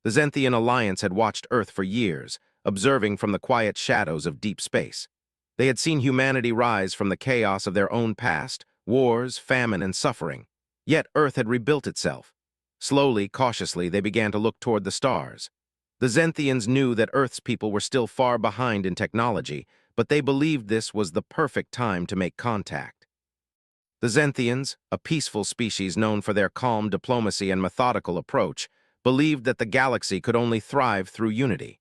The Zenthian Alliance had watched Earth for years, observing from the quiet shadows of deep space. They had seen humanity rise from the chaos of their own past, wars, famine, and suffering. Yet Earth had rebuilt itself. Slowly, cautiously, they began to look toward the stars. The Zenthians knew that Earth's people were still far behind in technology, but they believed this was the perfect time to make contact. The Zenthians, a peaceful species known for their calm diplomacy and methodical approach, believed that the galaxy could only thrive through unity.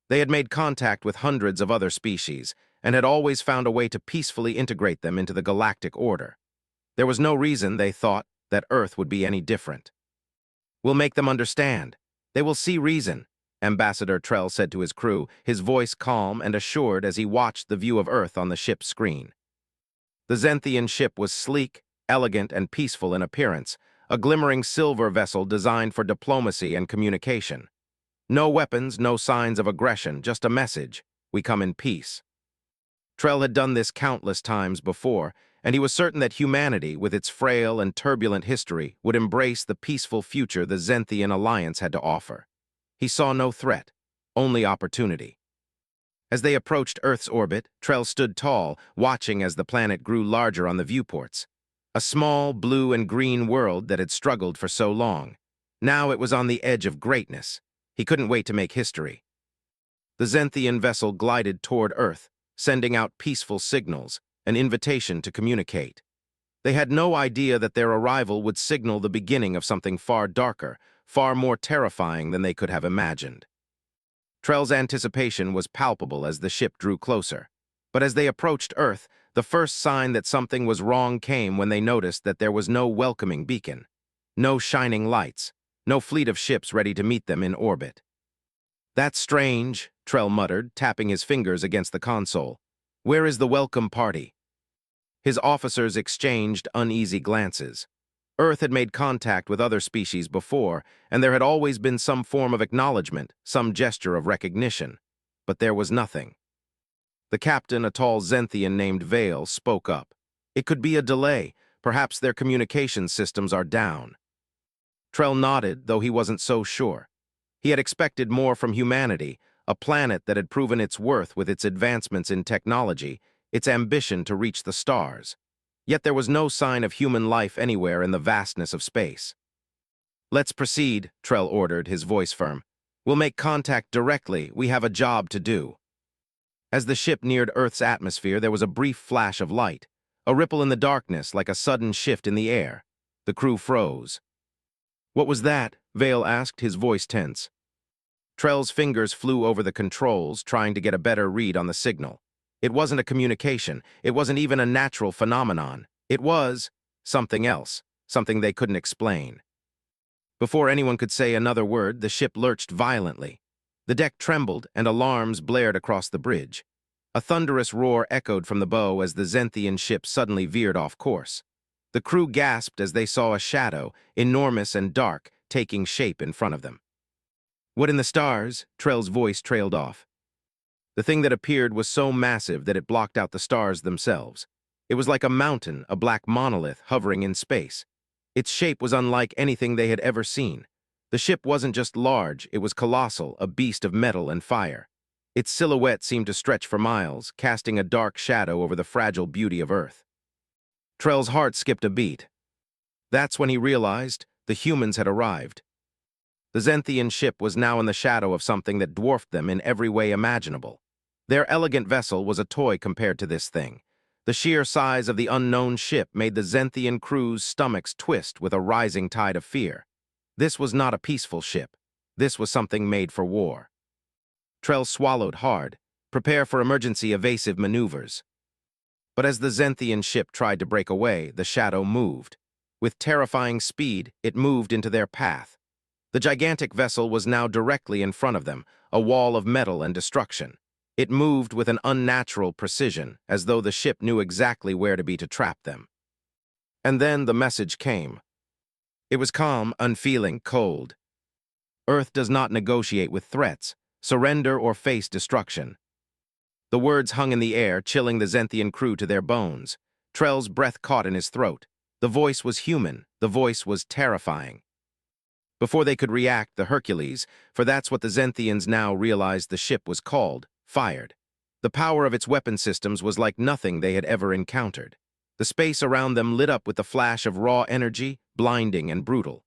They had made contact with hundreds of other species and had always found a way to peacefully integrate them into the galactic order. There was no reason, they thought, that Earth would be any different. "We'll make them understand. They will see reason," Ambassador Trell said to his crew, his voice calm and assured as he watched the view of Earth on the ship's screen. The Zenthian ship was sleek, elegant, and peaceful in appearance, a glimmering silver vessel designed for diplomacy and communication. No weapons, no signs of aggression, just a message: we come in peace. Trell had done this countless times before, and he was certain that humanity, with its frail and turbulent history, would embrace the peaceful future the Zenthian Alliance had to offer. He saw no threat, only opportunity. As they approached Earth's orbit, Trell stood tall, watching as the planet grew larger on the viewports. A small blue and green world that had struggled for so long. Now it was on the edge of greatness. He couldn't wait to make history. The Zenthian vessel glided toward Earth, sending out peaceful signals, an invitation to communicate. They had no idea that their arrival would signal the beginning of something far darker, far more terrifying than they could have imagined. Trell's anticipation was palpable as the ship drew closer. But as they approached Earth, the first sign that something was wrong came when they noticed that there was no welcoming beacon. No shining lights, no fleet of ships ready to meet them in orbit. "That's strange," Trell muttered, tapping his fingers against the console. "Where is the welcome party?" His officers exchanged uneasy glances. Earth had made contact with other species before, and there had always been some form of acknowledgement, some gesture of recognition. But there was nothing. The captain, a tall Zenthian named Vale, spoke up. "It could be a delay. Perhaps their communication systems are down." Trell nodded, though he wasn't so sure. He had expected more from humanity, a planet that had proven its worth with its advancements in technology, its ambition to reach the stars. Yet there was no sign of human life anywhere in the vastness of space. "Let's proceed," Trell ordered, his voice firm. "We'll make contact directly. We have a job to do." As the ship neared Earth's atmosphere, there was a brief flash of light, a ripple in the darkness like a sudden shift in the air. The crew froze. "What was that?" Vale asked, his voice tense. Trell's fingers flew over the controls, trying to get a better read on the signal. It wasn't a communication. It wasn't even a natural phenomenon. It was something else, something they couldn't explain. Before anyone could say another word, the ship lurched violently. The deck trembled, and alarms blared across the bridge. A thunderous roar echoed from the bow as the Zenthian ship suddenly veered off course. The crew gasped as they saw a shadow, enormous and dark, taking shape in front of them. "What in the stars?" Trell's voice trailed off. The thing that appeared was so massive that it blocked out the stars themselves. It was like a mountain, a black monolith hovering in space. Its shape was unlike anything they had ever seen. The ship wasn't just large, it was colossal, a beast of metal and fire. Its silhouette seemed to stretch for miles, casting a dark shadow over the fragile beauty of Earth. Trell's heart skipped a beat. That's when he realized the humans had arrived. The Zenthian ship was now in the shadow of something that dwarfed them in every way imaginable. Their elegant vessel was a toy compared to this thing. The sheer size of the unknown ship made the Zenthian crew's stomachs twist with a rising tide of fear. This was not a peaceful ship. This was something made for war. Trell swallowed hard, prepare for emergency evasive maneuvers. But as the Zenthian ship tried to break away, the shadow moved. With terrifying speed, it moved into their path. The gigantic vessel was now directly in front of them, a wall of metal and destruction. It moved with an unnatural precision, as though the ship knew exactly where to be to trap them. And then the message came. It was calm, unfeeling, cold. Earth does not negotiate with threats, surrender or face destruction. The words hung in the air, chilling the Zenthian crew to their bones. Trell's breath caught in his throat. The voice was human, the voice was terrifying. Before they could react, the Hercules, for that's what the Zenthians now realized the ship was called, fired. The power of its weapon systems was like nothing they had ever encountered. The space around them lit up with the flash of raw energy, blinding and brutal.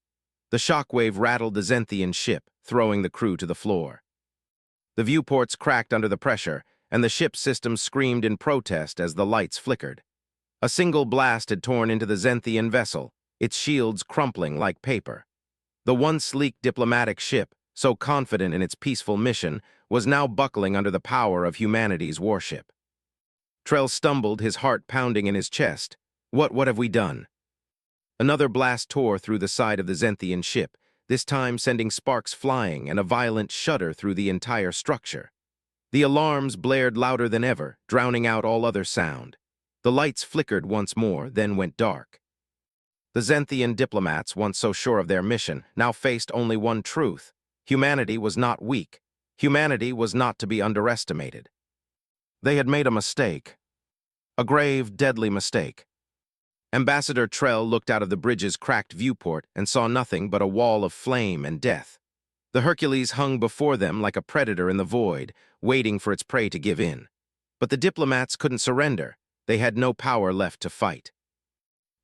The shockwave rattled the Zenthian ship, throwing the crew to the floor. The viewports cracked under the pressure, and the ship's systems screamed in protest as the lights flickered. A single blast had torn into the Zenthian vessel, its shields crumpling like paper. The once sleek diplomatic ship, so confident in its peaceful mission, was now buckling under the power of humanity's warship. Trell stumbled, his heart pounding in his chest. What have we done? Another blast tore through the side of the Zenthian ship, this time sending sparks flying and a violent shudder through the entire structure. The alarms blared louder than ever, drowning out all other sound. The lights flickered once more, then went dark. The Zenthian diplomats, once so sure of their mission, now faced only one truth. Humanity was not weak. Humanity was not to be underestimated. They had made a mistake. A grave, deadly mistake. Ambassador Trell looked out of the bridge's cracked viewport and saw nothing but a wall of flame and death. The Hercules hung before them like a predator in the void, waiting for its prey to give in. But the diplomats couldn't surrender. They had no power left to fight.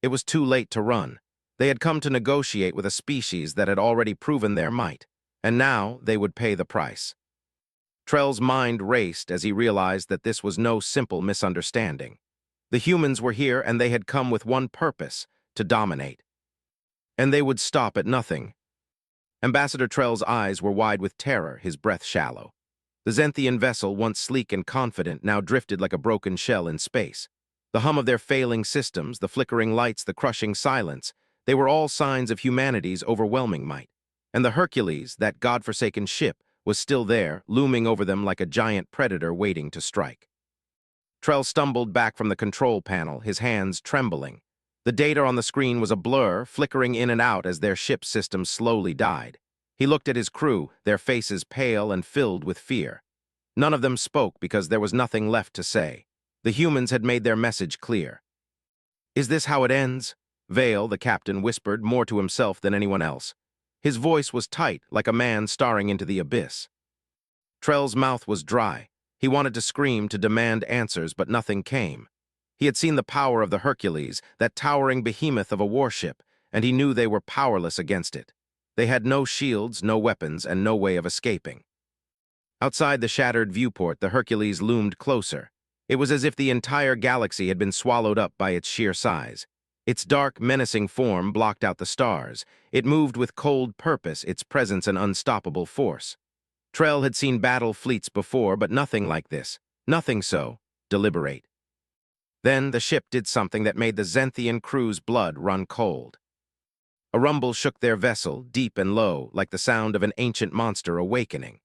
It was too late to run. They had come to negotiate with a species that had already proven their might, and now they would pay the price. Trell's mind raced as he realized that this was no simple misunderstanding. The humans were here and they had come with one purpose, to dominate. And they would stop at nothing. Ambassador Trell's eyes were wide with terror, his breath shallow. The Zenthian vessel, once sleek and confident, now drifted like a broken shell in space. The hum of their failing systems, the flickering lights, the crushing silence, they were all signs of humanity's overwhelming might. And the Hercules, that godforsaken ship, was still there, looming over them like a giant predator waiting to strike. Trell stumbled back from the control panel, his hands trembling. The data on the screen was a blur, flickering in and out as their ship's systems slowly died. He looked at his crew, their faces pale and filled with fear. None of them spoke because there was nothing left to say. The humans had made their message clear. "Is this how it ends?" Vale, the captain, whispered more to himself than anyone else. His voice was tight, like a man staring into the abyss. Trell's mouth was dry. He wanted to scream, to demand answers, but nothing came. He had seen the power of the Hercules, that towering behemoth of a warship, and he knew they were powerless against it. They had no shields, no weapons, and no way of escaping. Outside the shattered viewport, the Hercules loomed closer. It was as if the entire galaxy had been swallowed up by its sheer size. Its dark, menacing form blocked out the stars. It moved with cold purpose, its presence an unstoppable force. Trell had seen battle fleets before, but nothing like this. Nothing so deliberate. Then the ship did something that made the Zenthian crew's blood run cold. A rumble shook their vessel, deep and low, like the sound of an ancient monster awakening.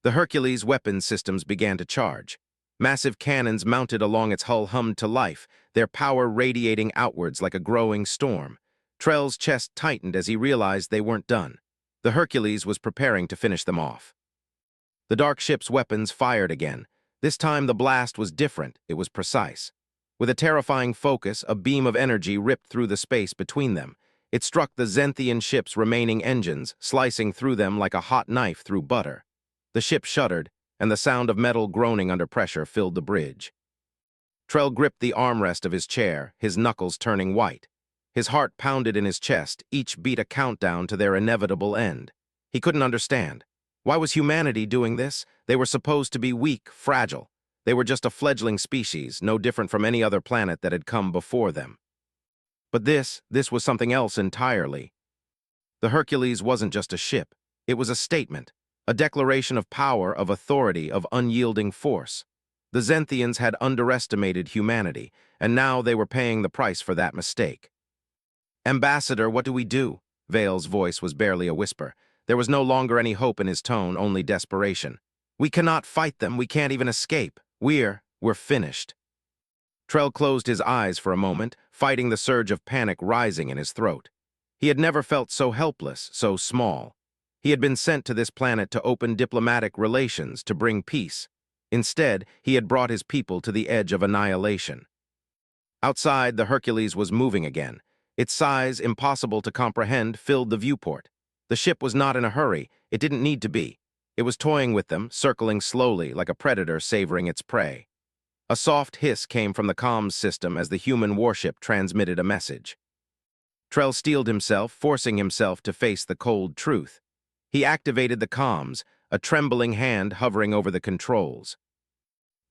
The Hercules' weapons systems began to charge. Massive cannons mounted along its hull hummed to life, their power radiating outwards like a growing storm. Trell's chest tightened as he realized they weren't done. The Hercules was preparing to finish them off. The dark ship's weapons fired again. This time the blast was different, it was precise. With a terrifying focus, a beam of energy ripped through the space between them. It struck the Zenthian ship's remaining engines, slicing through them like a hot knife through butter. The ship shuddered, and the sound of metal groaning under pressure filled the bridge. Trell gripped the armrest of his chair, his knuckles turning white. His heart pounded in his chest, each beat a countdown to their inevitable end. He couldn't understand. Why was humanity doing this? They were supposed to be weak, fragile. They were just a fledgling species, no different from any other planet that had come before them. But this was something else entirely. The Hercules wasn't just a ship. It was a statement. A declaration of power, of authority, of unyielding force. The Zenthians had underestimated humanity, and now they were paying the price for that mistake. "Ambassador, what do we do?" Vale's voice was barely a whisper. There was no longer any hope in his tone, only desperation. "We cannot fight them, we can't even escape. We're finished." Trell closed his eyes for a moment, fighting the surge of panic rising in his throat. He had never felt so helpless, so small. He had been sent to this planet to open diplomatic relations, to bring peace. Instead, he had brought his people to the edge of annihilation. Outside, the Hercules was moving again. Its size, impossible to comprehend, filled the viewport. The ship was not in a hurry. It didn't need to be. It was toying with them, circling slowly like a predator savoring its prey. A soft hiss came from the comms system as the human warship transmitted a message. Trell steeled himself, forcing himself to face the cold truth. He activated the comms, a trembling hand hovering over the controls.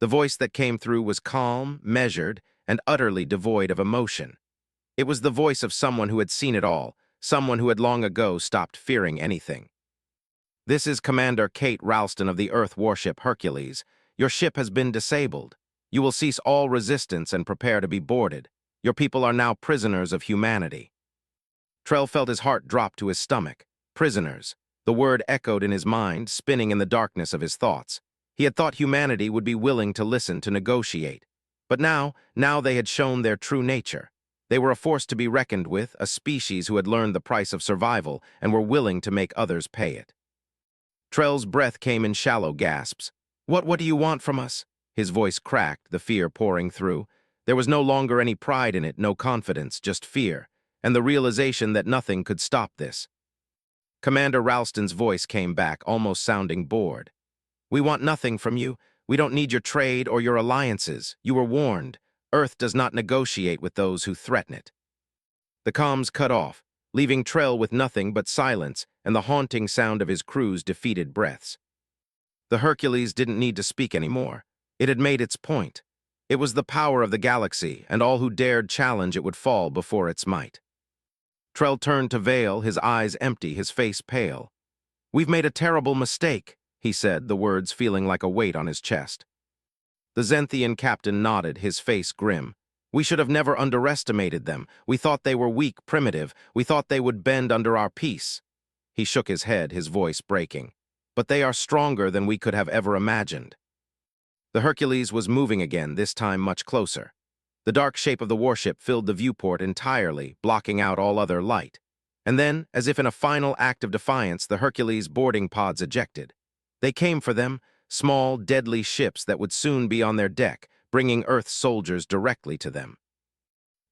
The voice that came through was calm, measured, and utterly devoid of emotion. It was the voice of someone who had seen it all, someone who had long ago stopped fearing anything. "This is Commander Kate Ralston of the Earth warship Hercules. Your ship has been disabled. You will cease all resistance and prepare to be boarded. Your people are now prisoners of humanity." Trell felt his heart drop to his stomach. Prisoners. The word echoed in his mind, spinning in the darkness of his thoughts. He had thought humanity would be willing to listen, to negotiate. But now they had shown their true nature. They were a force to be reckoned with, a species who had learned the price of survival and were willing to make others pay it. Trell's breath came in shallow gasps. What do you want from us?" His voice cracked, the fear pouring through. There was no longer any pride in it, no confidence, just fear, and the realization that nothing could stop this. Commander Ralston's voice came back, almost sounding bored. "We want nothing from you. We don't need your trade or your alliances. You were warned. Earth does not negotiate with those who threaten it." The comms cut off, leaving Trell with nothing but silence and the haunting sound of his crew's defeated breaths. The Hercules didn't need to speak anymore. It had made its point. It was the power of the galaxy, and all who dared challenge it would fall before its might. Trell turned to Vale, his eyes empty, his face pale. "We've made a terrible mistake," he said, the words feeling like a weight on his chest. The Zenthian captain nodded, his face grim. "We should have never underestimated them. We thought they were weak, primitive. We thought they would bend under our peace." He shook his head, his voice breaking. "But they are stronger than we could have ever imagined." The Hercules was moving again, this time much closer. The dark shape of the warship filled the viewport entirely, blocking out all other light. And then, as if in a final act of defiance, the Hercules boarding pods ejected. They came for them, small, deadly ships that would soon be on their deck, bringing Earth's soldiers directly to them.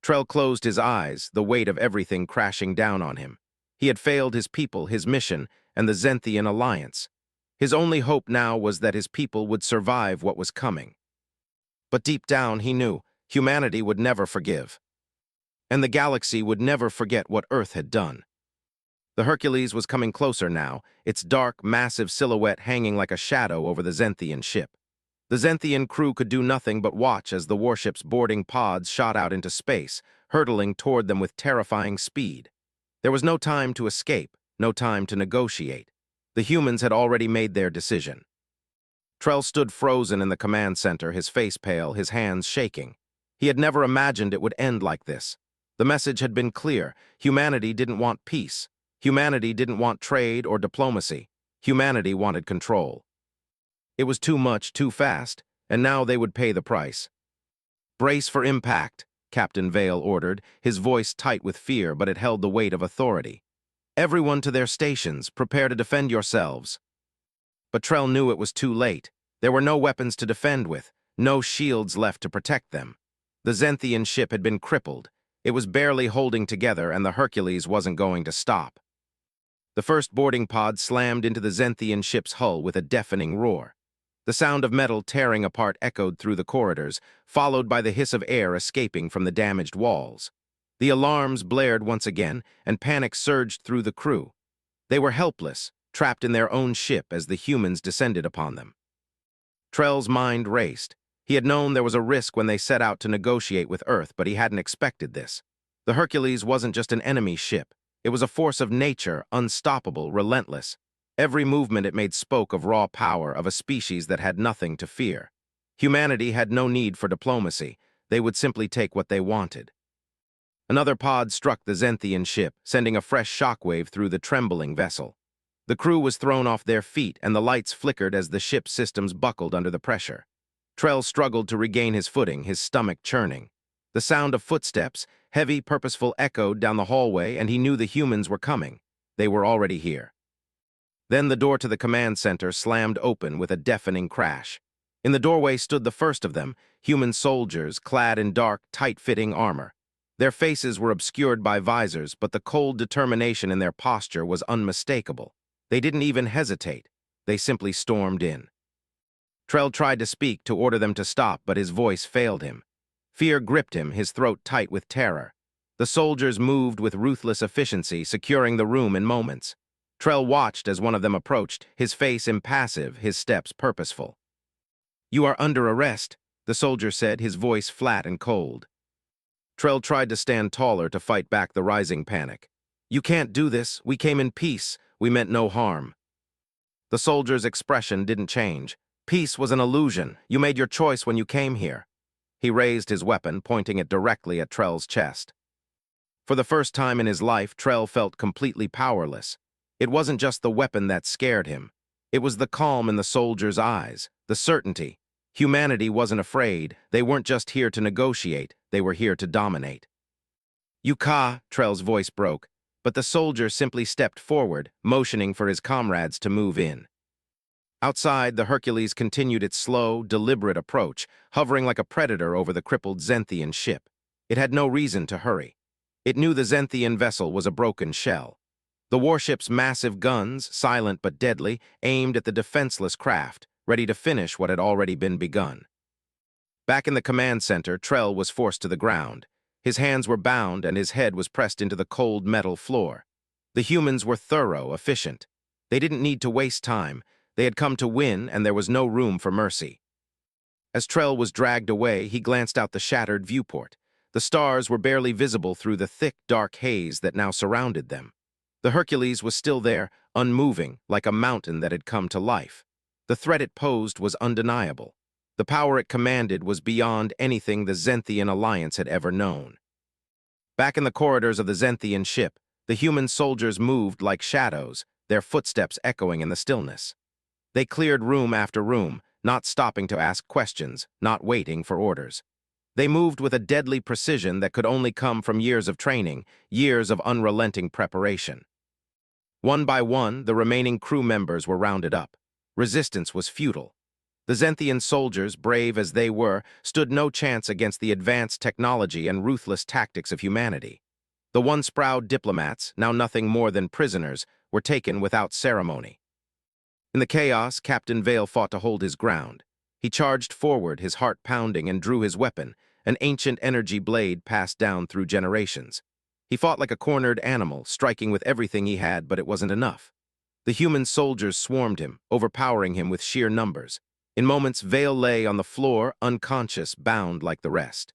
Trell closed his eyes, the weight of everything crashing down on him. He had failed his people, his mission, and the Zenthian alliance. His only hope now was that his people would survive what was coming. But deep down, he knew humanity would never forgive. And the galaxy would never forget what Earth had done. The Hercules was coming closer now, its dark, massive silhouette hanging like a shadow over the Zenthian ship. The Zenthian crew could do nothing but watch as the warship's boarding pods shot out into space, hurtling toward them with terrifying speed. There was no time to escape, no time to negotiate. The humans had already made their decision. Trell stood frozen in the command center, his face pale, his hands shaking. He had never imagined it would end like this. The message had been clear. Humanity didn't want peace. Humanity didn't want trade or diplomacy. Humanity wanted control. It was too much, too fast, and now they would pay the price. "Brace for impact," Captain Vale ordered, his voice tight with fear, but it held the weight of authority. "Everyone to their stations, prepare to defend yourselves." But Trell knew it was too late. There were no weapons to defend with, no shields left to protect them. The Zenthian ship had been crippled. It was barely holding together, and the Hercules wasn't going to stop. The first boarding pod slammed into the Zenthian ship's hull with a deafening roar. The sound of metal tearing apart echoed through the corridors, followed by the hiss of air escaping from the damaged walls. The alarms blared once again, and panic surged through the crew. They were helpless, trapped in their own ship as the humans descended upon them. Trell's mind raced. He had known there was a risk when they set out to negotiate with Earth, but he hadn't expected this. The Hercules wasn't just an enemy ship. It was a force of nature, unstoppable, relentless. Every movement it made spoke of raw power, of a species that had nothing to fear. Humanity had no need for diplomacy. They would simply take what they wanted. Another pod struck the Zenthian ship, sending a fresh shockwave through the trembling vessel. The crew was thrown off their feet, and the lights flickered as the ship's systems buckled under the pressure. Trell struggled to regain his footing, his stomach churning. The sound of footsteps, heavy, purposeful, echoed down the hallway, and he knew the humans were coming. They were already here. Then the door to the command center slammed open with a deafening crash. In the doorway stood the first of them, human soldiers clad in dark, tight-fitting armor. Their faces were obscured by visors, but the cold determination in their posture was unmistakable. They didn't even hesitate. They simply stormed in. Trell tried to speak to order them to stop, but his voice failed him. Fear gripped him, his throat tight with terror. The soldiers moved with ruthless efficiency, securing the room in moments. Trell watched as one of them approached, his face impassive, his steps purposeful. "You are under arrest," the soldier said, his voice flat and cold. Trell tried to stand taller to fight back the rising panic. "You can't do this. We came in peace. We meant no harm." The soldier's expression didn't change. "Peace was an illusion. You made your choice when you came here." He raised his weapon, pointing it directly at Trell's chest. For the first time in his life, Trell felt completely powerless. It wasn't just the weapon that scared him. It was the calm in the soldier's eyes, the certainty. Humanity wasn't afraid. They weren't just here to negotiate. They were here to dominate. "Yuka," Trell's voice broke, but the soldier simply stepped forward, motioning for his comrades to move in. Outside, the Hercules continued its slow, deliberate approach, hovering like a predator over the crippled Zenthian ship. It had no reason to hurry. It knew the Zenthian vessel was a broken shell. The warship's massive guns, silent but deadly, aimed at the defenseless craft, ready to finish what had already been begun. Back in the command center, Trell was forced to the ground. His hands were bound and his head was pressed into the cold metal floor. The humans were thorough, efficient. They didn't need to waste time. They had come to win, and there was no room for mercy. As Trell was dragged away, he glanced out the shattered viewport. The stars were barely visible through the thick, dark haze that now surrounded them. The Hercules was still there, unmoving, like a mountain that had come to life. The threat it posed was undeniable. The power it commanded was beyond anything the Zenthian alliance had ever known. Back in the corridors of the Zenthian ship, the human soldiers moved like shadows, their footsteps echoing in the stillness. They cleared room after room, not stopping to ask questions, not waiting for orders. They moved with a deadly precision that could only come from years of training, years of unrelenting preparation. One by one, the remaining crew members were rounded up. Resistance was futile. The Zenthian soldiers, brave as they were, stood no chance against the advanced technology and ruthless tactics of humanity. The once proud diplomats, now nothing more than prisoners, were taken without ceremony. In the chaos, Captain Vale fought to hold his ground. He charged forward, his heart pounding, and drew his weapon, an ancient energy blade passed down through generations. He fought like a cornered animal, striking with everything he had, but it wasn't enough. The human soldiers swarmed him, overpowering him with sheer numbers. In moments, Vale lay on the floor, unconscious, bound like the rest.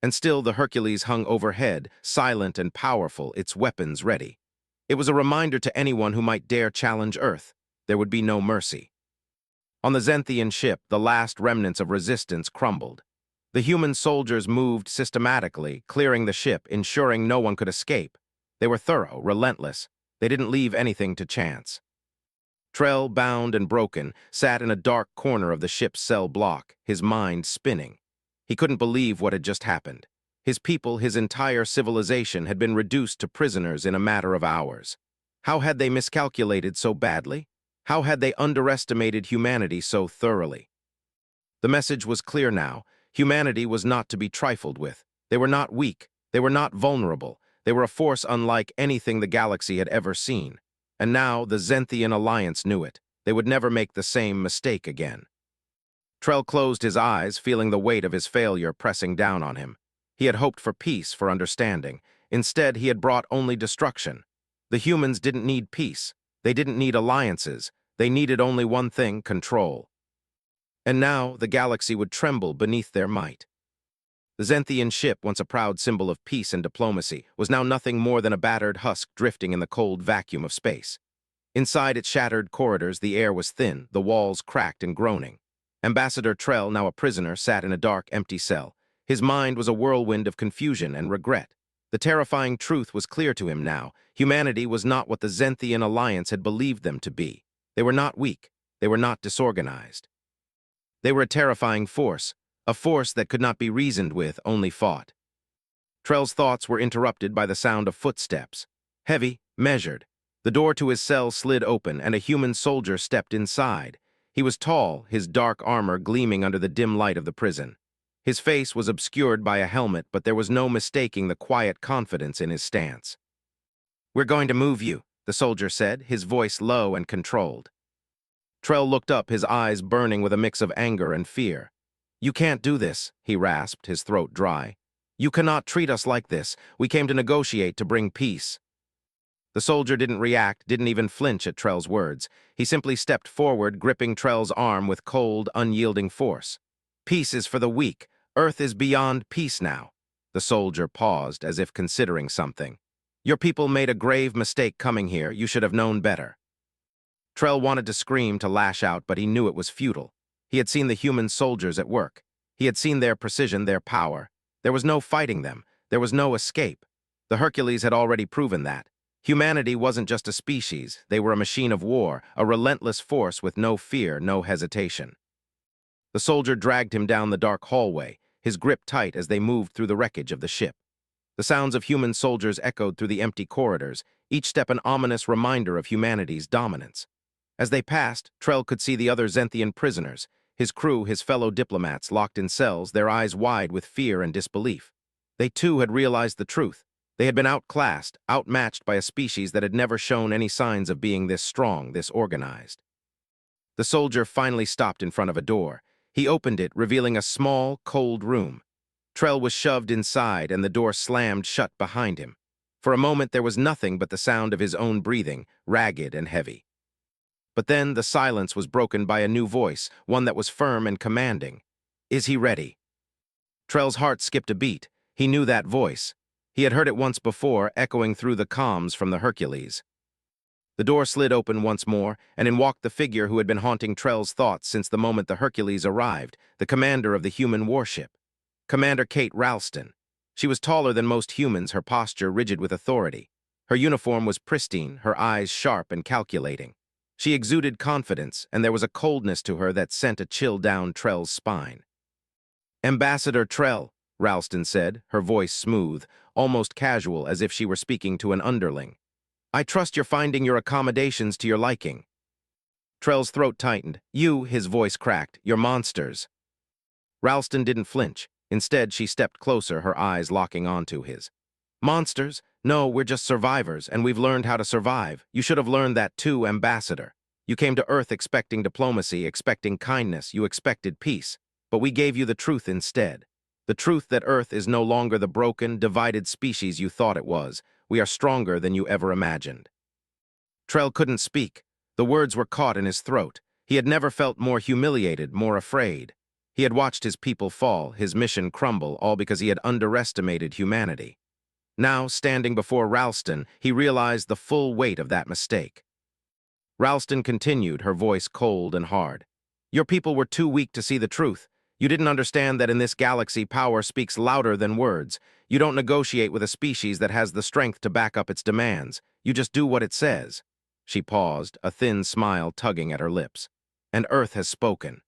And still the Hercules hung overhead, silent and powerful, its weapons ready. It was a reminder to anyone who might dare challenge Earth. There would be no mercy. On the Zenthian ship, the last remnants of resistance crumbled. The human soldiers moved systematically, clearing the ship, ensuring no one could escape. They were thorough, relentless. They didn't leave anything to chance. Trell, bound and broken, sat in a dark corner of the ship's cell block, his mind spinning. He couldn't believe what had just happened. His people, his entire civilization, had been reduced to prisoners in a matter of hours. How had they miscalculated so badly? How had they underestimated humanity so thoroughly? The message was clear now. Humanity was not to be trifled with. They were not weak. They were not vulnerable. They were a force unlike anything the galaxy had ever seen. And now the Zenthian alliance knew it. They would never make the same mistake again. Trell closed his eyes, feeling the weight of his failure pressing down on him. He had hoped for peace, for understanding. Instead, he had brought only destruction. The humans didn't need peace. They didn't need alliances. They needed only one thing: control. And now the galaxy would tremble beneath their might. The Zenthian ship, once a proud symbol of peace and diplomacy, was now nothing more than a battered husk drifting in the cold vacuum of space. Inside its shattered corridors, the air was thin, the walls cracked and groaning. Ambassador Trell, now a prisoner, sat in a dark, empty cell. His mind was a whirlwind of confusion and regret. The terrifying truth was clear to him now. Humanity was not what the Zenthian alliance had believed them to be. They were not weak. They were not disorganized. They were a terrifying force, a force that could not be reasoned with, only fought. Trell's thoughts were interrupted by the sound of footsteps. Heavy, measured. The door to his cell slid open, and a human soldier stepped inside. He was tall, his dark armor gleaming under the dim light of the prison. His face was obscured by a helmet, but there was no mistaking the quiet confidence in his stance. "We're going to move you," the soldier said, his voice low and controlled. Trell looked up, his eyes burning with a mix of anger and fear. "You can't do this," he rasped, his throat dry. "You cannot treat us like this. We came to negotiate, to bring peace." The soldier didn't react, didn't even flinch at Trell's words. He simply stepped forward, gripping Trell's arm with cold, unyielding force. "Peace is for the weak. Earth is beyond peace now." The soldier paused, as if considering something. "Your people made a grave mistake coming here. You should have known better." Trell wanted to scream, to lash out, but he knew it was futile. He had seen the human soldiers at work. He had seen their precision, their power. There was no fighting them. There was no escape. The Hercules had already proven that. Humanity wasn't just a species. They were a machine of war, a relentless force with no fear, no hesitation. The soldier dragged him down the dark hallway, his grip tight as they moved through the wreckage of the ship. The sounds of human soldiers echoed through the empty corridors, each step an ominous reminder of humanity's dominance. As they passed, Trell could see the other Zenthian prisoners, his crew, his fellow diplomats, locked in cells, their eyes wide with fear and disbelief. They too had realized the truth. They had been outclassed, outmatched by a species that had never shown any signs of being this strong, this organized. The soldier finally stopped in front of a door. He opened it, revealing a small, cold room. Trell was shoved inside, and the door slammed shut behind him. For a moment there was nothing but the sound of his own breathing, ragged and heavy. But then the silence was broken by a new voice, one that was firm and commanding. "Is he ready?" Trell's heart skipped a beat. He knew that voice. He had heard it once before, echoing through the comms from the Hercules. The door slid open once more, and in walked the figure who had been haunting Trell's thoughts since the moment the Hercules arrived, the commander of the human warship. Commander Kate Ralston. She was taller than most humans, her posture rigid with authority. Her uniform was pristine, her eyes sharp and calculating. She exuded confidence, and there was a coldness to her that sent a chill down Trell's spine. "Ambassador Trell," Ralston said, her voice smooth, almost casual, as if she were speaking to an underling. "I trust you're finding your accommodations to your liking." Trell's throat tightened. "You," his voice cracked, "you're monsters." Ralston didn't flinch. Instead, she stepped closer, her eyes locking onto his. "Monsters? No, we're just survivors, and we've learned how to survive. You should have learned that too, Ambassador. You came to Earth expecting diplomacy, expecting kindness, you expected peace. But we gave you the truth instead. The truth that Earth is no longer the broken, divided species you thought it was. We are stronger than you ever imagined." Trell couldn't speak. The words were caught in his throat. He had never felt more humiliated, more afraid. He had watched his people fall, his mission crumble, all because he had underestimated humanity. Now, standing before Ralston, he realized the full weight of that mistake. Ralston continued, her voice cold and hard. "Your people were too weak to see the truth. You didn't understand that in this galaxy, power speaks louder than words. You don't negotiate with a species that has the strength to back up its demands. You just do what it says." She paused, a thin smile tugging at her lips. "And Earth has spoken."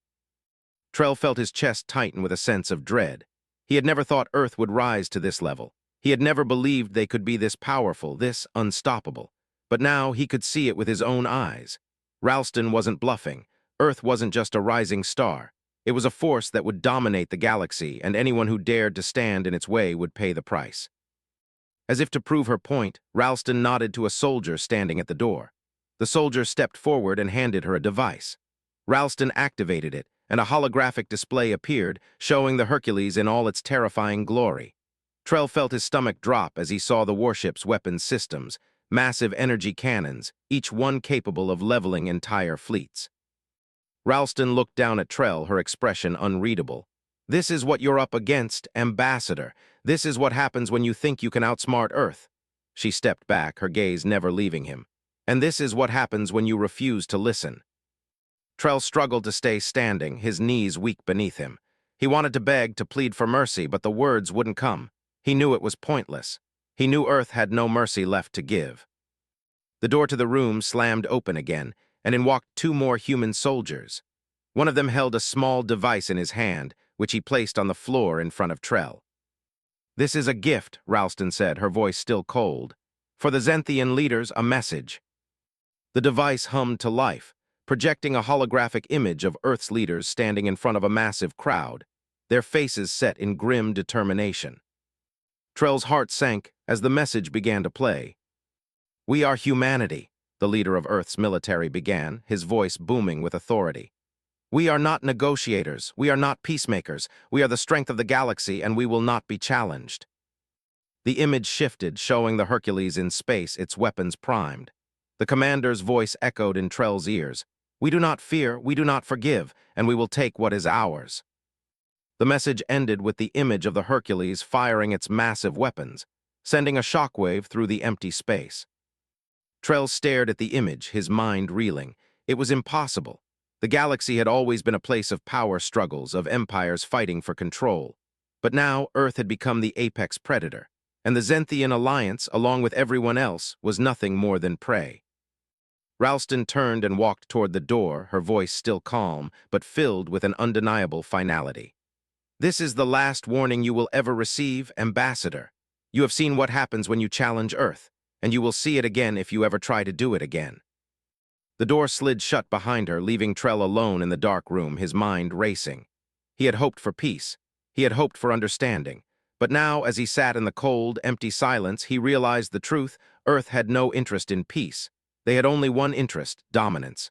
Trell felt his chest tighten with a sense of dread. He had never thought Earth would rise to this level. He had never believed they could be this powerful, this unstoppable. But now he could see it with his own eyes. Ralston wasn't bluffing. Earth wasn't just a rising star. It was a force that would dominate the galaxy, and anyone who dared to stand in its way would pay the price. As if to prove her point, Ralston nodded to a soldier standing at the door. The soldier stepped forward and handed her a device. Ralston activated it, and a holographic display appeared, showing the Hercules in all its terrifying glory. Trell felt his stomach drop as he saw the warship's weapons systems, massive energy cannons, each one capable of leveling entire fleets. Ralston looked down at Trell, her expression unreadable. "This is what you're up against, Ambassador. This is what happens when you think you can outsmart Earth." She stepped back, her gaze never leaving him. "And this is what happens when you refuse to listen." Trell struggled to stay standing, his knees weak beneath him. He wanted to beg, to plead for mercy, but the words wouldn't come. He knew it was pointless. He knew Earth had no mercy left to give. The door to the room slammed open again, and in walked two more human soldiers. One of them held a small device in his hand, which he placed on the floor in front of Trell. "This is a gift," Ralston said, her voice still cold. "For the Zenthian leaders, a message." The device hummed to life, projecting a holographic image of Earth's leaders standing in front of a massive crowd. their faces set in grim determination. Trell's heart sank as the message began to play. "We are humanity," the leader of Earth's military began, his voice booming with authority. "We are not negotiators, we are not peacemakers, we are the strength of the galaxy and we will not be challenged." The image shifted, showing the Hercules in space, its weapons primed. The commander's voice echoed in Trell's ears. "We do not fear, we do not forgive, and we will take what is ours." The message ended with the image of the Hercules firing its massive weapons, sending a shockwave through the empty space. Trell stared at the image, his mind reeling. It was impossible. The galaxy had always been a place of power struggles, of empires fighting for control. But now Earth had become the apex predator, and the Zenthian alliance, along with everyone else, was nothing more than prey. Ralston turned and walked toward the door, her voice still calm, but filled with an undeniable finality. "This is the last warning you will ever receive, Ambassador. You have seen what happens when you challenge Earth, and you will see it again if you ever try to do it again." The door slid shut behind her, leaving Trell alone in the dark room, his mind racing. He had hoped for peace. He had hoped for understanding. But now, as he sat in the cold, empty silence, he realized the truth. Earth had no interest in peace. They had only one interest: dominance.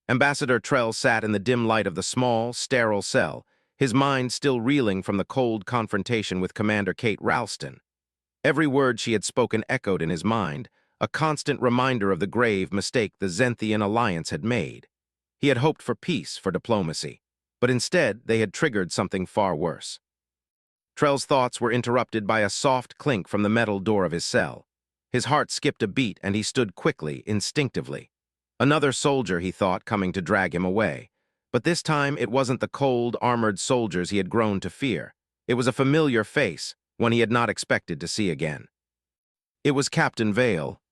Ambassador Trell sat in the dim light of the small, sterile cell, his mind still reeling from the cold confrontation with Commander Kate Ralston. Every word she had spoken echoed in his mind, a constant reminder of the grave mistake the Zenthian alliance had made. He had hoped for peace, for diplomacy, but instead they had triggered something far worse. Trell's thoughts were interrupted by a soft clink from the metal door of his cell. His heart skipped a beat and he stood quickly, instinctively. Another soldier, he thought, coming to drag him away. But this time it wasn't the cold, armored soldiers he had grown to fear. It was a familiar face, one he had not expected to see again. It was Captain Vale.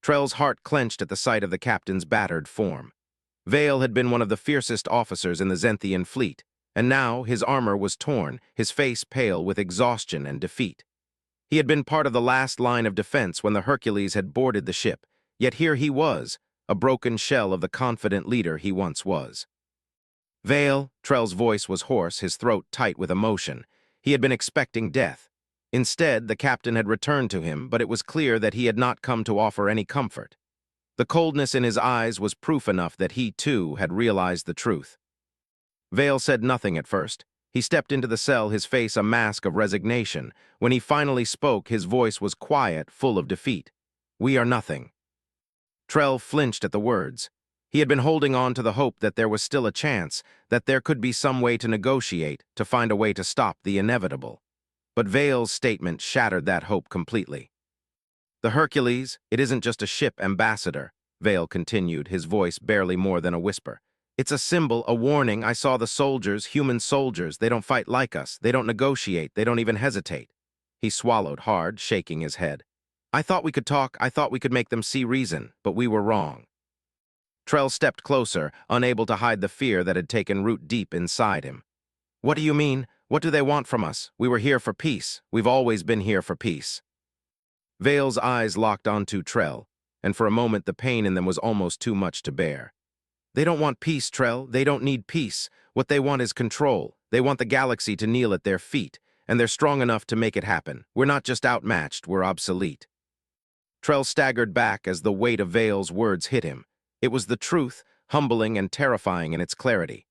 Trell's heart clenched at the sight of the captain's battered form. Vale had been one of the fiercest officers in the Zenthian fleet, and now his armor was torn, his face pale with exhaustion and defeat. He had been part of the last line of defense when the Hercules had boarded the ship, yet here he was, a broken shell of the confident leader he once was. "Vale," Trell's voice was hoarse, his throat tight with emotion. He had been expecting death. Instead, the captain had returned to him, but it was clear that he had not come to offer any comfort. The coldness in his eyes was proof enough that he, too, had realized the truth. Vale said nothing at first. He stepped into the cell, his face a mask of resignation. When he finally spoke, his voice was quiet, full of defeat. "We are nothing." Trell flinched at the words. He had been holding on to the hope that there was still a chance, that there could be some way to negotiate, to find a way to stop the inevitable. But Vale's statement shattered that hope completely. "The Hercules, it isn't just a ship, Ambassador," Vale continued, his voice barely more than a whisper. "It's a symbol, a warning. I saw the soldiers, human soldiers. They don't fight like us. They don't negotiate. They don't even hesitate." He swallowed hard, shaking his head. "I thought we could talk. I thought we could make them see reason, but we were wrong." Trell stepped closer, unable to hide the fear that had taken root deep inside him. "What do you mean? What do they want from us? We were here for peace. We've always been here for peace." Vale's eyes locked onto Trell, and for a moment the pain in them was almost too much to bear. "They don't want peace, Trell. They don't need peace. What they want is control. They want the galaxy to kneel at their feet, and they're strong enough to make it happen. We're not just outmatched, we're obsolete." Trell staggered back as the weight of Vale's words hit him. It was the truth, humbling and terrifying in its clarity.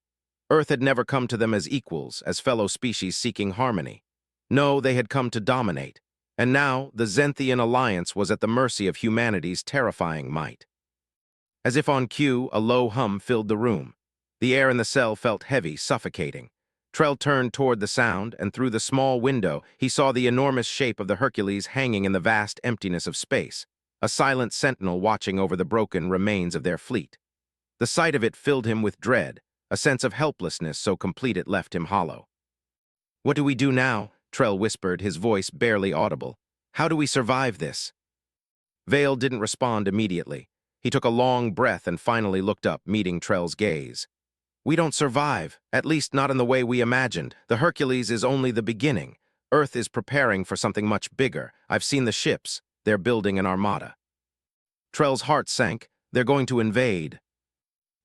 Earth had never come to them as equals, as fellow species seeking harmony. No, they had come to dominate. And now, the Zenthian alliance was at the mercy of humanity's terrifying might. As if on cue, a low hum filled the room. The air in the cell felt heavy, suffocating. Trell turned toward the sound, and through the small window, he saw the enormous shape of the Hercules hanging in the vast emptiness of space, a silent sentinel watching over the broken remains of their fleet. The sight of it filled him with dread, a sense of helplessness so complete it left him hollow. "What do we do now?" Trell whispered, his voice barely audible. "How do we survive this?" Vale didn't respond immediately. He took a long breath and finally looked up, meeting Trell's gaze. "We don't survive, at least not in the way we imagined. The Hercules is only the beginning. Earth is preparing for something much bigger. I've seen the ships. They're building an armada." Trell's heart sank. "They're going to invade."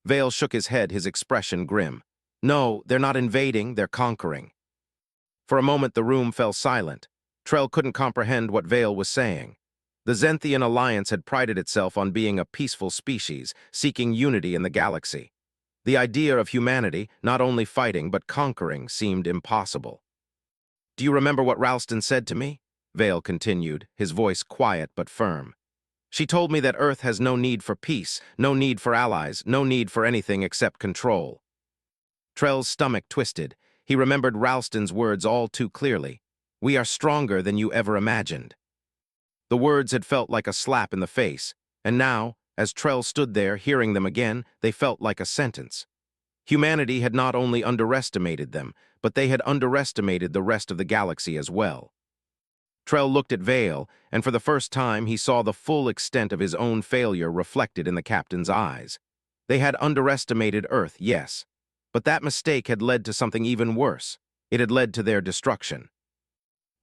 Vale shook his head, his expression grim. No, they're not invading, they're conquering. For a moment the room fell silent. Trell couldn't comprehend what Vale was saying. The Zenthian Alliance had prided itself on being a peaceful species, seeking unity in the galaxy. The idea of humanity, not only fighting but conquering, seemed impossible. "Do you remember what Ralston said to me?" Vale continued, his voice quiet but firm. "She told me that Earth has no need for peace, no need for allies, no need for anything except control." Trell's stomach twisted. He remembered Ralston's words all too clearly. "We are stronger than you ever imagined." The words had felt like a slap in the face, and now, as Trell stood there hearing them again, they felt like a sentence. Humanity had not only underestimated them, but they had underestimated the rest of the galaxy as well. Trell looked at Vale, and for the first time he saw the full extent of his own failure reflected in the captain's eyes. They had underestimated Earth, yes, but that mistake had led to something even worse. It had led to their destruction.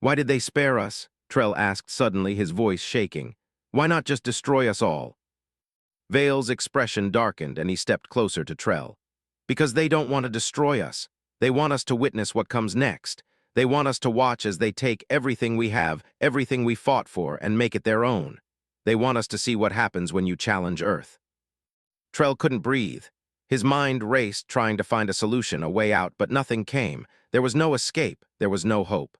"Why did they spare us?" Trell asked suddenly, his voice shaking. "Why not just destroy us all?" Vale's expression darkened, and he stepped closer to Trell. "Because they don't want to destroy us. They want us to witness what comes next. They want us to watch as they take everything we have, everything we fought for, and make it their own. They want us to see what happens when you challenge Earth." Trell couldn't breathe. His mind raced, trying to find a solution, a way out, but nothing came. There was no escape. There was no hope.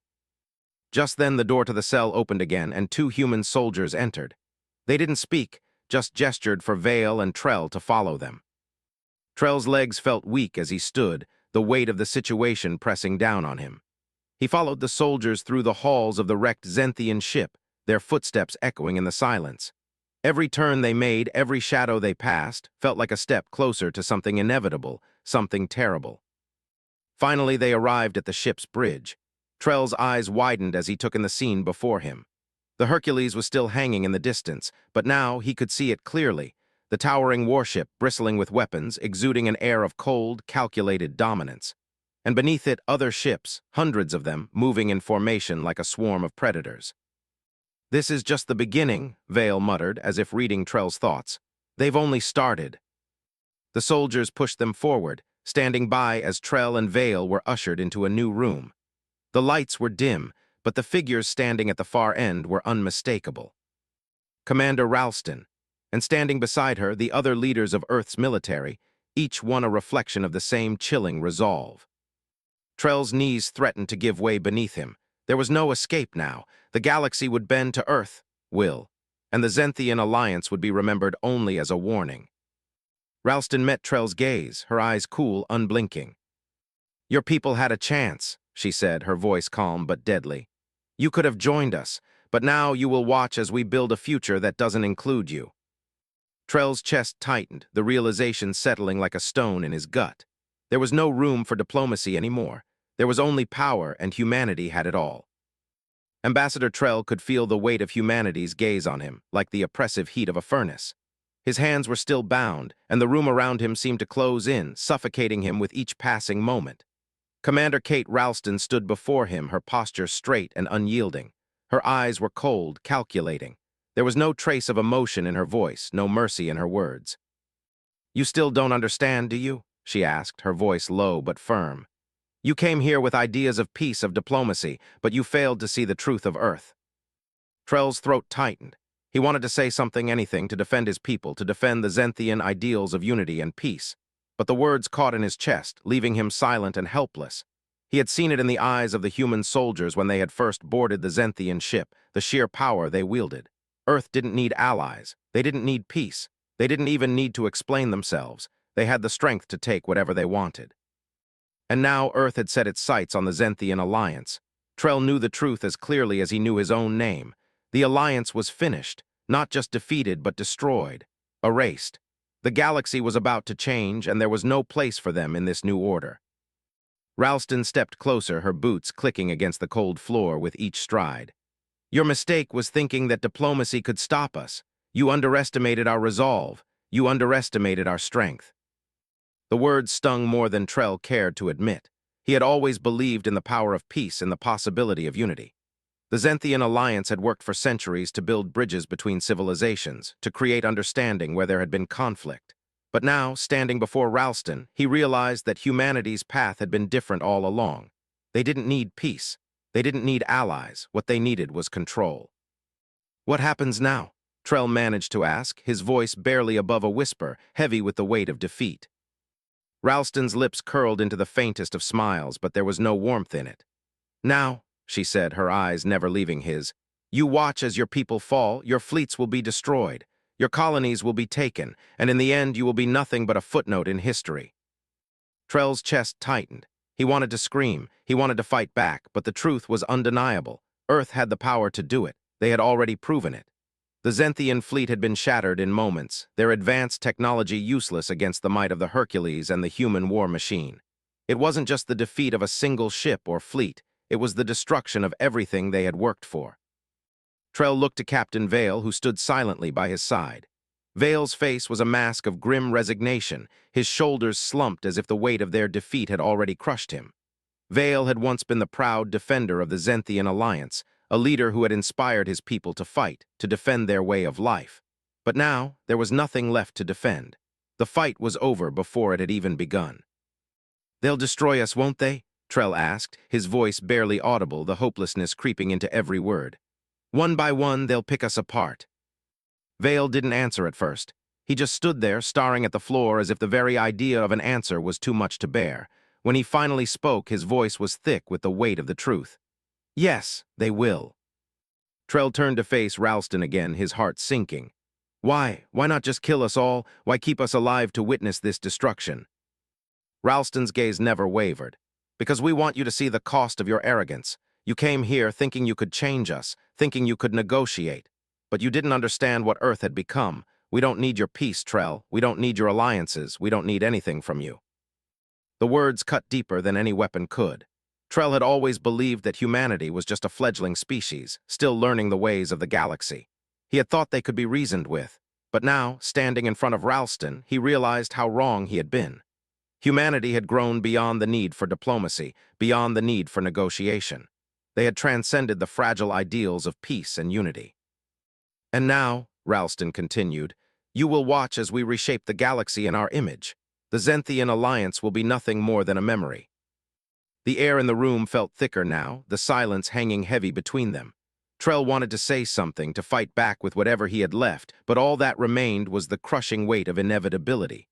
Just then the door to the cell opened again, and two human soldiers entered. They didn't speak, just gestured for Vale and Trell to follow them. Trell's legs felt weak as he stood, the weight of the situation pressing down on him. He followed the soldiers through the halls of the wrecked Zenthian ship, their footsteps echoing in the silence. Every turn they made, every shadow they passed, felt like a step closer to something inevitable, something terrible. Finally, they arrived at the ship's bridge. Trell's eyes widened as he took in the scene before him. The Hercules was still hanging in the distance, but now he could see it clearly, the towering warship bristling with weapons, exuding an air of cold, calculated dominance. And beneath it, other ships, hundreds of them, moving in formation like a swarm of predators. "This is just the beginning," Vale muttered, as if reading Trell's thoughts. "They've only started." The soldiers pushed them forward, standing by as Trell and Vale were ushered into a new room. The lights were dim, but the figures standing at the far end were unmistakable. Commander Ralston, and standing beside her, the other leaders of Earth's military, each one a reflection of the same chilling resolve. Trell's knees threatened to give way beneath him. There was no escape now. The galaxy would bend to Earth, and the Zenthian Alliance would be remembered only as a warning. Ralston met Trell's gaze, her eyes cool, unblinking. "Your people had a chance," she said, her voice calm but deadly. "You could have joined us, but now you will watch as we build a future that doesn't include you." Trell's chest tightened, the realization settling like a stone in his gut. There was no room for diplomacy anymore. There was only power, and humanity had it all. Ambassador Trell could feel the weight of humanity's gaze on him, like the oppressive heat of a furnace. His hands were still bound, and the room around him seemed to close in, suffocating him with each passing moment. Commander Kate Ralston stood before him, her posture straight and unyielding. Her eyes were cold, calculating. There was no trace of emotion in her voice, no mercy in her words. "You still don't understand, do you?" she asked, her voice low but firm. "You came here with ideas of peace, of diplomacy, but you failed to see the truth of Earth." Trell's throat tightened. He wanted to say something, anything, to defend his people, to defend the Zenthian ideals of unity and peace. But the words caught in his chest, leaving him silent and helpless. He had seen it in the eyes of the human soldiers when they had first boarded the Zenthian ship, the sheer power they wielded. Earth didn't need allies. They didn't need peace. They didn't even need to explain themselves. They had the strength to take whatever they wanted. And now Earth had set its sights on the Zenthian Alliance. Trell knew the truth as clearly as he knew his own name. The Alliance was finished, not just defeated but destroyed, erased. The galaxy was about to change, and there was no place for them in this new order. Ralston stepped closer, her boots clicking against the cold floor with each stride. "Your mistake was thinking that diplomacy could stop us. You underestimated our resolve. You underestimated our strength." The words stung more than Trell cared to admit. He had always believed in the power of peace and the possibility of unity. The Zenthian Alliance had worked for centuries to build bridges between civilizations, to create understanding where there had been conflict. But now, standing before Ralston, he realized that humanity's path had been different all along. They didn't need peace. They didn't need allies. What they needed was control. "What happens now?" Trell managed to ask, his voice barely above a whisper, heavy with the weight of defeat. Ralston's lips curled into the faintest of smiles, but there was no warmth in it. "Now," she said, her eyes never leaving his, "you watch as your people fall, your fleets will be destroyed, your colonies will be taken, and in the end you will be nothing but a footnote in history." Trell's chest tightened. He wanted to scream, he wanted to fight back, but the truth was undeniable. Earth had the power to do it. They had already proven it. The Zenthian fleet had been shattered in moments, their advanced technology useless against the might of the Hercules and the human war machine. It wasn't just the defeat of a single ship or fleet, it was the destruction of everything they had worked for. Trell looked to Captain Vale, who stood silently by his side. Vale's face was a mask of grim resignation, his shoulders slumped as if the weight of their defeat had already crushed him. Vale had once been the proud defender of the Zenthian alliance, a leader who had inspired his people to fight, to defend their way of life. But now, there was nothing left to defend. The fight was over before it had even begun. "They'll destroy us, won't they?" Trell asked, his voice barely audible, the hopelessness creeping into every word. "One by one, they'll pick us apart." Vale didn't answer at first. He just stood there, staring at the floor as if the very idea of an answer was too much to bear. When he finally spoke, his voice was thick with the weight of the truth. "Yes, they will." Trell turned to face Ralston again, his heart sinking. "Why? Why not just kill us all? Why keep us alive to witness this destruction?" Ralston's gaze never wavered. "Because we want you to see the cost of your arrogance. You came here thinking you could change us, thinking you could negotiate. But you didn't understand what Earth had become. We don't need your peace, Trell. We don't need your alliances. We don't need anything from you." The words cut deeper than any weapon could. Trell had always believed that humanity was just a fledgling species, still learning the ways of the galaxy. He had thought they could be reasoned with. But now, standing in front of Ralston, he realized how wrong he had been. Humanity had grown beyond the need for diplomacy, beyond the need for negotiation. They had transcended the fragile ideals of peace and unity. "And now," Ralston continued, "you will watch as we reshape the galaxy in our image. The Zenthian alliance will be nothing more than a memory." The air in the room felt thicker now, the silence hanging heavy between them. Trell wanted to say something, to fight back with whatever he had left, but all that remained was the crushing weight of inevitability.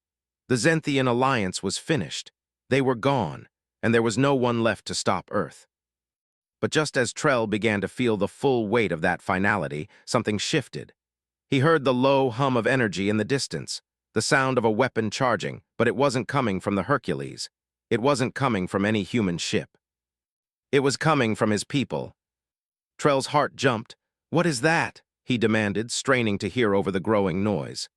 The Zenthian alliance was finished. They were gone, and there was no one left to stop Earth. But just as Trell began to feel the full weight of that finality, something shifted. He heard the low hum of energy in the distance, the sound of a weapon charging, but it wasn't coming from the Hercules. It wasn't coming from any human ship. It was coming from his people. Trell's heart jumped. "What is that?" he demanded, straining to hear over the growing noise.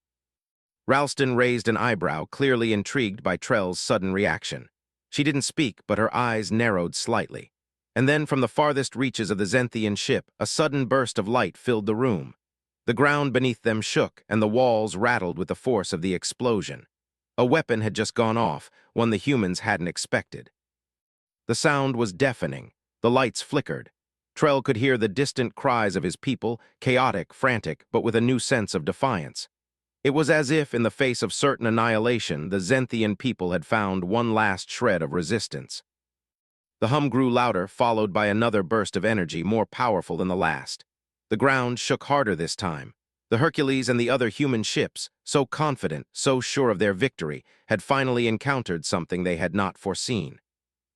Ralston raised an eyebrow, clearly intrigued by Trell's sudden reaction. She didn't speak, but her eyes narrowed slightly. And then, from the farthest reaches of the Zenthian ship, a sudden burst of light filled the room. The ground beneath them shook, and the walls rattled with the force of the explosion. A weapon had just gone off, one the humans hadn't expected. The sound was deafening. The lights flickered. Trell could hear the distant cries of his people, chaotic, frantic, but with a new sense of defiance. It was as if, in the face of certain annihilation, the Zenthian people had found one last shred of resistance. The hum grew louder, followed by another burst of energy more powerful than the last. The ground shook harder this time. The Hercules and the other human ships, so confident, so sure of their victory, had finally encountered something they had not foreseen.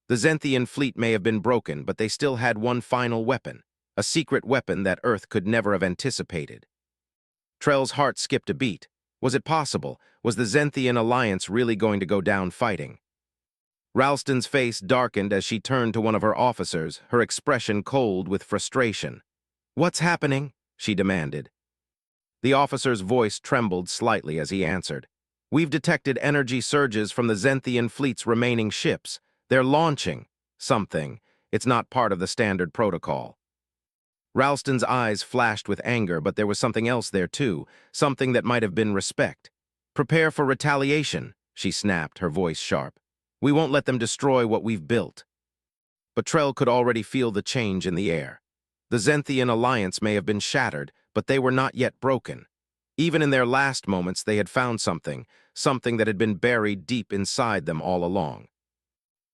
The Zenthian fleet may have been broken, but they still had one final weapon, a secret weapon that Earth could never have anticipated. Trell's heart skipped a beat. Was it possible? Was the Zenthian alliance really going to go down fighting? Ralston's face darkened as she turned to one of her officers, her expression cold with frustration. "What's happening?" she demanded. The officer's voice trembled slightly as he answered. "We've detected energy surges from the Zenthian fleet's remaining ships. They're launching something. It's not part of the standard protocol." Ralston's eyes flashed with anger, but there was something else there too, something that might have been respect. "Prepare for retaliation," she snapped, her voice sharp. "We won't let them destroy what we've built." But Trell could already feel the change in the air. The Zenthian alliance may have been shattered, but they were not yet broken. Even in their last moments, they had found something, something that had been buried deep inside them all along.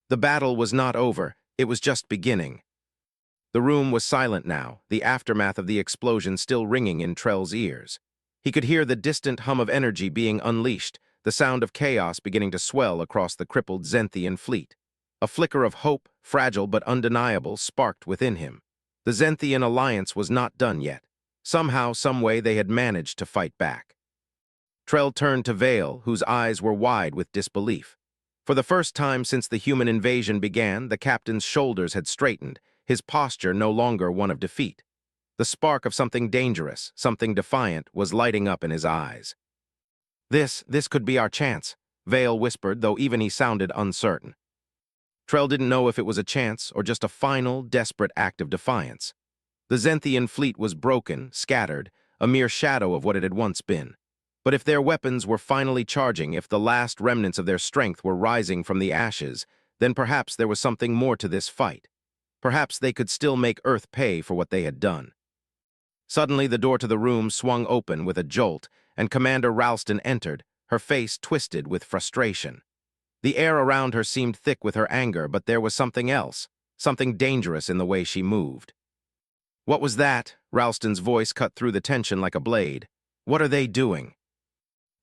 The battle was not over, it was just beginning. The room was silent now, the aftermath of the explosion still ringing in Trell's ears. He could hear the distant hum of energy being unleashed, the sound of chaos beginning to swell across the crippled Zenthian fleet. A flicker of hope, fragile but undeniable, sparked within him. The Zenthian alliance was not done yet. Somehow, someway, they had managed to fight back. Trell turned to Vale, whose eyes were wide with disbelief. For the first time since the human invasion began, the captain's shoulders had straightened, his posture no longer one of defeat. The spark of something dangerous, something defiant, was lighting up in his eyes. This could be our chance, Vale whispered, though even he sounded uncertain. Trell didn't know if it was a chance or just a final, desperate act of defiance. The Zenthian fleet was broken, scattered, a mere shadow of what it had once been. But if their weapons were finally charging, if the last remnants of their strength were rising from the ashes, then perhaps there was something more to this fight. Perhaps they could still make Earth pay for what they had done. Suddenly, the door to the room swung open with a jolt, and Commander Ralston entered, her face twisted with frustration. The air around her seemed thick with her anger, but there was something else, something dangerous in the way she moved. "What was that?" Ralston's voice cut through the tension like a blade. "What are they doing?"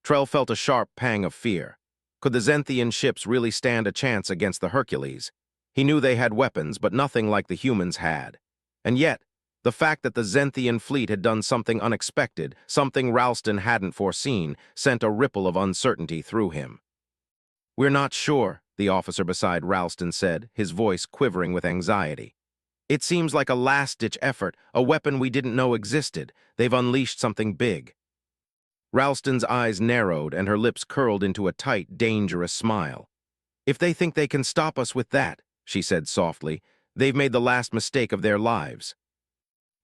Trell felt a sharp pang of fear. Could the Zenthian ships really stand a chance against the Hercules? He knew they had weapons, but nothing like the humans had. And yet, the fact that the Zenthian fleet had done something unexpected, something Ralston hadn't foreseen, sent a ripple of uncertainty through him. "We're not sure," the officer beside Ralston said, his voice quivering with anxiety. "It seems like a last-ditch effort, a weapon we didn't know existed. They've unleashed something big." Ralston's eyes narrowed and her lips curled into a tight, dangerous smile. "If they think they can stop us with that," she said softly, "they've made the last mistake of their lives."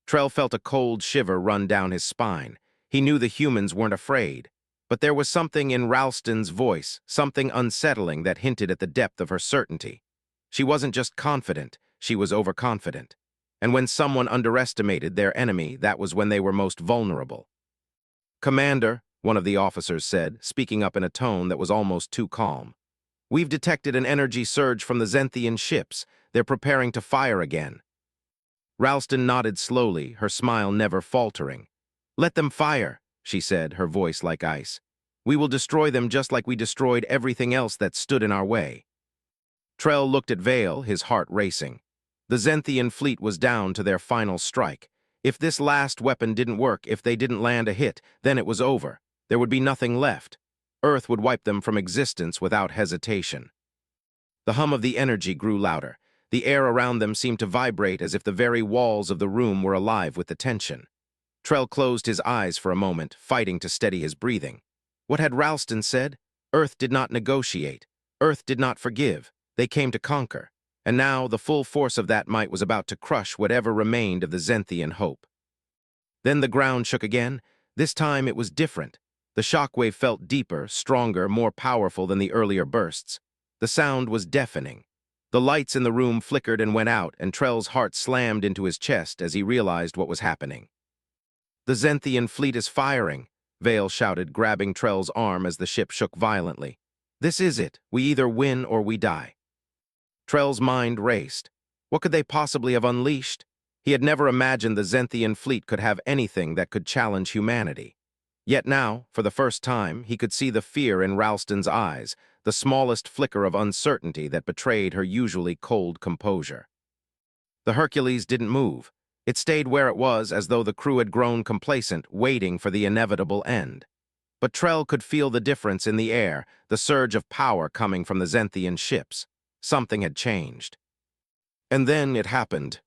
Trell felt a cold shiver run down his spine. He knew the humans weren't afraid. But there was something in Ralston's voice, something unsettling that hinted at the depth of her certainty. She wasn't just confident, she was overconfident. And when someone underestimated their enemy, that was when they were most vulnerable. "Commander," one of the officers said, speaking up in a tone that was almost too calm, "we've detected an energy surge from the Zenthian ships. They're preparing to fire again." Ralston nodded slowly, her smile never faltering. "Let them fire," she said, her voice like ice. "We will destroy them just like we destroyed everything else that stood in our way." Trell looked at Vale, his heart racing. The Zenthian fleet was down to their final strike. If this last weapon didn't work, if they didn't land a hit, then it was over. There would be nothing left. Earth would wipe them from existence without hesitation. The hum of the energy grew louder. The air around them seemed to vibrate as if the very walls of the room were alive with the tension. Trell closed his eyes for a moment, fighting to steady his breathing. What had Ralston said? Earth did not negotiate. Earth did not forgive. They came to conquer. And now the full force of that might was about to crush whatever remained of the Zenthian hope. Then the ground shook again. This time it was different. The shockwave felt deeper, stronger, more powerful than the earlier bursts. The sound was deafening. The lights in the room flickered and went out, and Trell's heart slammed into his chest as he realized what was happening. "The Zenthian fleet is firing," Vale shouted, grabbing Trell's arm as the ship shook violently. "This is it. We either win or we die." Trell's mind raced. What could they possibly have unleashed? He had never imagined the Zenthian fleet could have anything that could challenge humanity. Yet now, for the first time, he could see the fear in Ralston's eyes, the smallest flicker of uncertainty that betrayed her usually cold composure. The Hercules didn't move. It stayed where it was, as though the crew had grown complacent, waiting for the inevitable end. But Trell could feel the difference in the air, the surge of power coming from the Zenthian ships. Something had changed. And then it happened.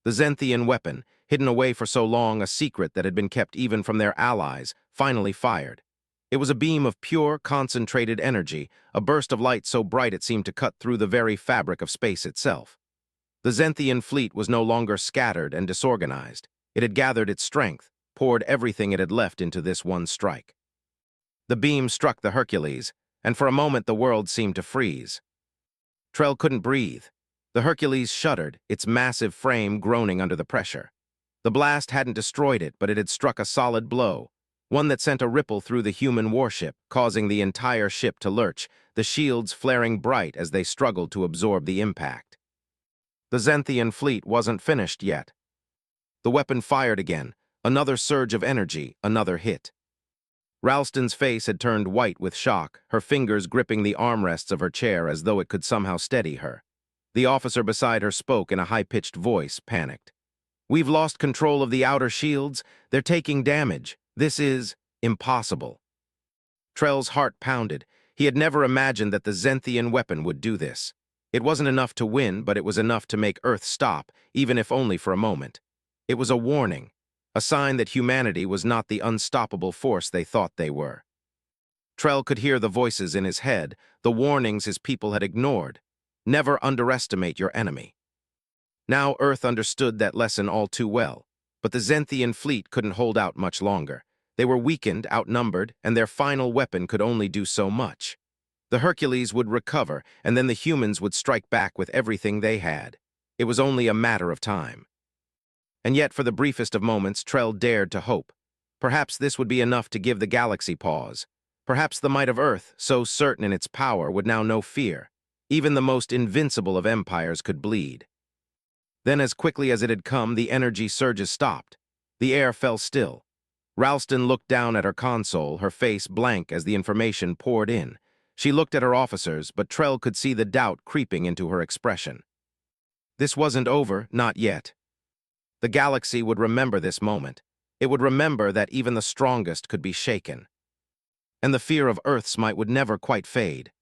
The Zenthian weapon, hidden away for so long, a secret that had been kept even from their allies, finally fired. It was a beam of pure, concentrated energy, a burst of light so bright it seemed to cut through the very fabric of space itself. The Zenthian fleet was no longer scattered and disorganized. It had gathered its strength, poured everything it had left into this one strike. The beam struck the Hercules, and for a moment the world seemed to freeze. Trell couldn't breathe. The Hercules shuddered, its massive frame groaning under the pressure. The blast hadn't destroyed it, but it had struck a solid blow. one that sent a ripple through the human warship, causing the entire ship to lurch, the shields flaring bright as they struggled to absorb the impact. The Zenthian fleet wasn't finished yet. The weapon fired again, another surge of energy, another hit. Ralston's face had turned white with shock, her fingers gripping the armrests of her chair as though it could somehow steady her. The officer beside her spoke in a high-pitched voice, panicked. "We've lost control of the outer shields. They're taking damage. This is impossible." Trell's heart pounded. He had never imagined that the Zenthian weapon would do this. It wasn't enough to win, but it was enough to make Earth stop, even if only for a moment. It was a warning, a sign that humanity was not the unstoppable force they thought they were. Trell could hear the voices in his head, the warnings his people had ignored. Never underestimate your enemy. Now Earth understood that lesson all too well, but the Zenthian fleet couldn't hold out much longer. They were weakened, outnumbered, and their final weapon could only do so much. The Hercules would recover, and then the humans would strike back with everything they had. It was only a matter of time. And yet, for the briefest of moments, Trell dared to hope. Perhaps this would be enough to give the galaxy pause. Perhaps the might of Earth, so certain in its power, would now know fear. Even the most invincible of empires could bleed. Then, as quickly as it had come, the energy surges stopped. The air fell still. Ralston looked down at her console, her face blank as the information poured in. She looked at her officers, but Trell could see the doubt creeping into her expression. This wasn't over, not yet. The galaxy would remember this moment. It would remember that even the strongest could be shaken. And the fear of Earth's might would never quite fade.